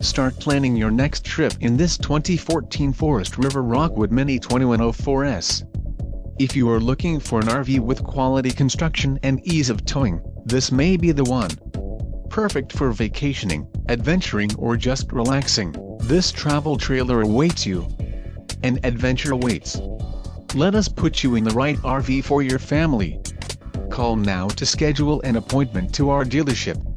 Start planning your next trip in this 2014 Forest River Rockwood Mini 2104S. If you are looking for an RV with quality construction and ease of towing, this may be the one. Perfect for vacationing, adventuring or just relaxing, this travel trailer awaits you. An adventure awaits. Let us put you in the right RV for your family. Call now to schedule an appointment to our dealership.